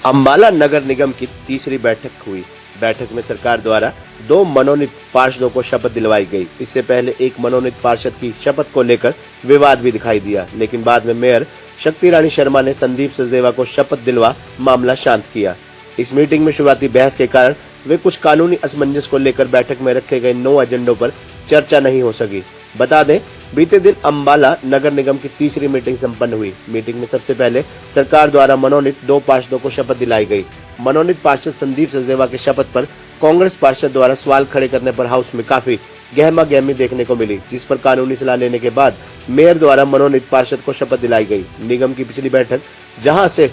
अंबाला नगर निगम की तीसरी बैठक हुई। बैठक में सरकार द्वारा 2 मनोनीत पार्षदों को शपथ दिलवाई गई। इससे पहले एक मनोनीत पार्षद की शपथ को लेकर विवाद भी दिखाई दिया, लेकिन बाद में मेयर शक्ति रानी शर्मा ने संदीप सचदेवा को शपथ दिलवा मामला शांत किया। इस मीटिंग में शुरुआती बहस के कारण वे कुछ कानूनी असमंजस को लेकर बैठक में रखे गए 9 एजेंडों पर चर्चा नहीं हो सकी। बता दें, बीते दिन अंबाला नगर निगम की तीसरी मीटिंग संपन्न हुई। मीटिंग में सबसे पहले सरकार द्वारा मनोनीत 2 पार्षदों को शपथ दिलाई गई। मनोनीत पार्षद संदीप सचदेवा के शपथ पर कांग्रेस पार्षद द्वारा सवाल खड़े करने पर हाउस में काफी गहमा-गहमी देखने को मिली, जिस पर कानूनी सलाह लेने के बाद मेयर द्वारा मनोनीत पार्षद को शपथ दिलाई गई। निगम की पिछली बैठक जहां से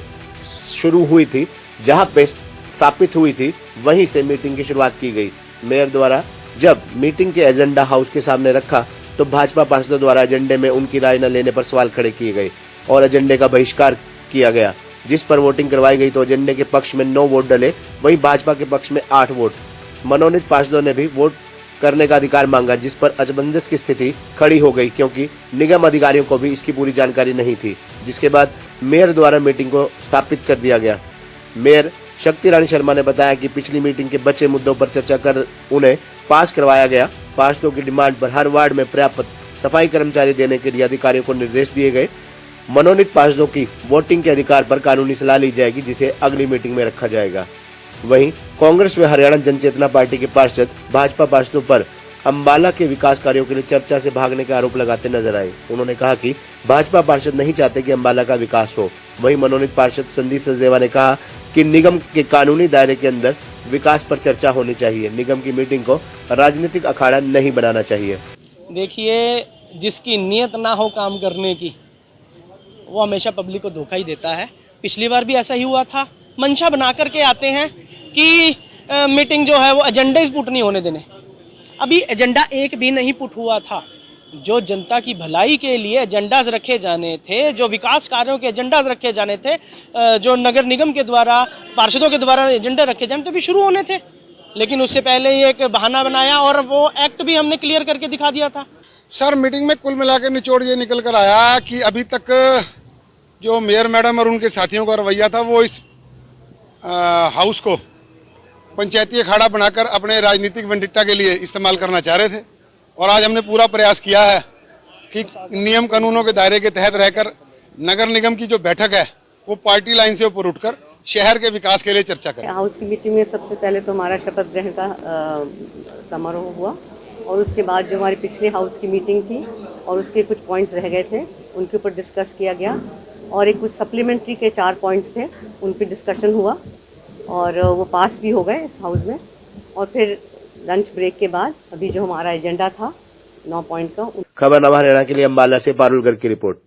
शुरू हुई थी, जहां पे स्थापित हुई थी, वहीं से मीटिंग की शुरुआत की गई। मेयर द्वारा जब मीटिंग के एजेंडा हाउस के सामने रखा तो भाजपा पार्षदों द्वारा एजेंडे में उनकी राय न लेने पर सवाल खड़े किए गए और एजेंडे का बहिष्कार किया गया, जिस पर वोटिंग करवाई गई तो एजेंडे के पक्ष में 9 वोट डले, वहीं भाजपा के पक्ष में 8 वोट। मनोनीत पार्षदों ने भी वोट करने का अधिकार मांगा, जिस पर असमंजस की स्थिति खड़ी हो गई, क्योंकि निगम अधिकारियों को भी इसकी पूरी जानकारी नहीं थी, जिसके बाद मेयर द्वारा मीटिंग को स्थापित कर दिया गया। मेयर शक्ति रानी शर्मा ने बताया कि पिछली मीटिंग के बचे मुद्दों पर चर्चा कर उन्हें पास करवाया गया। पार्षदों की डिमांड पर हर वार्ड में पर्याप्त सफाई कर्मचारी देने के लिए अधिकारियों को निर्देश दिए गए। मनोनीत पार्षदों की वोटिंग के अधिकार पर कानूनी सलाह ली जाएगी, जिसे अगली मीटिंग में रखा जाएगा। वहीं कांग्रेस व हरियाणा जनचेतना पार्टी के पार्षद भाजपा पार्षदों पर अंबाला के विकास कार्यों के लिए चर्चा से भागने के आरोप लगाते नजर आए। उन्होंने कहा कि भाजपा पार्षद नहीं चाहते कि अंबाला का विकास हो। वहीं मनोनीत पार्षद संदीप सचदेवा ने कहा कि निगम के कानूनी दायरे के अंदर विकास पर चर्चा होनी चाहिए। निगम की मीटिंग को राजनीतिक अखाड़ा नहीं बनाना चाहिए। देखिए, जिसकी नीयत ना हो काम करने की, वो हमेशा पब्लिक को धोखा ही देता है। पिछली बार भी ऐसा ही हुआ था। मंशा बना करके आते हैं कि मीटिंग जो है वो एजेंडे पुट नहीं होने देने। अभी एजेंडा एक भी नहीं पुट हुआ था। जो जनता की भलाई के लिए एजेंडाज रखे जाने थे, जो विकास कार्यों के एजेंडाज रखे जाने थे, जो नगर निगम के द्वारा पार्षदों के द्वारा एजेंडे रखे जाने थे, भी शुरू होने थे। लेकिन उससे पहले ही एक बहाना बनाया और वो एक्ट भी हमने क्लियर करके दिखा दिया था। सर, मीटिंग में कुल मिलाकर निचोड़ ये निकल कर आया कि अभी तक जो मेयर मैडम और उनके साथियों का रवैया था, वो इस हाउस को पंचायती अखाड़ा बनाकर अपने राजनीतिक वेंडिट्टा के लिए इस्तेमाल करना चाह रहे थे। और आज हमने पूरा प्रयास किया है कि नियम कानूनों के दायरे के तहत रहकर नगर निगम की जो बैठक है वो पार्टी लाइन से ऊपर उठकर शहर के विकास के लिए चर्चा करें। हाउस की मीटिंग में सबसे पहले तो हमारा शपथ ग्रहण का समारोह हुआ और उसके बाद जो हमारी पिछले हाउस की मीटिंग थी और उसके कुछ पॉइंट्स रह गए थे, उनके ऊपर डिस्कस किया गया और एक कुछ सप्लीमेंट्री के 4 पॉइंट्स थे, उन पर डिस्कशन हुआ और वो पास भी हो गए इस हाउस में। और फिर लंच ब्रेक के बाद अभी जो हमारा एजेंडा था 9 पॉइंट का। खबर नवा हरियाणा के लिए अंबाला से पारुल गर्ग की रिपोर्ट।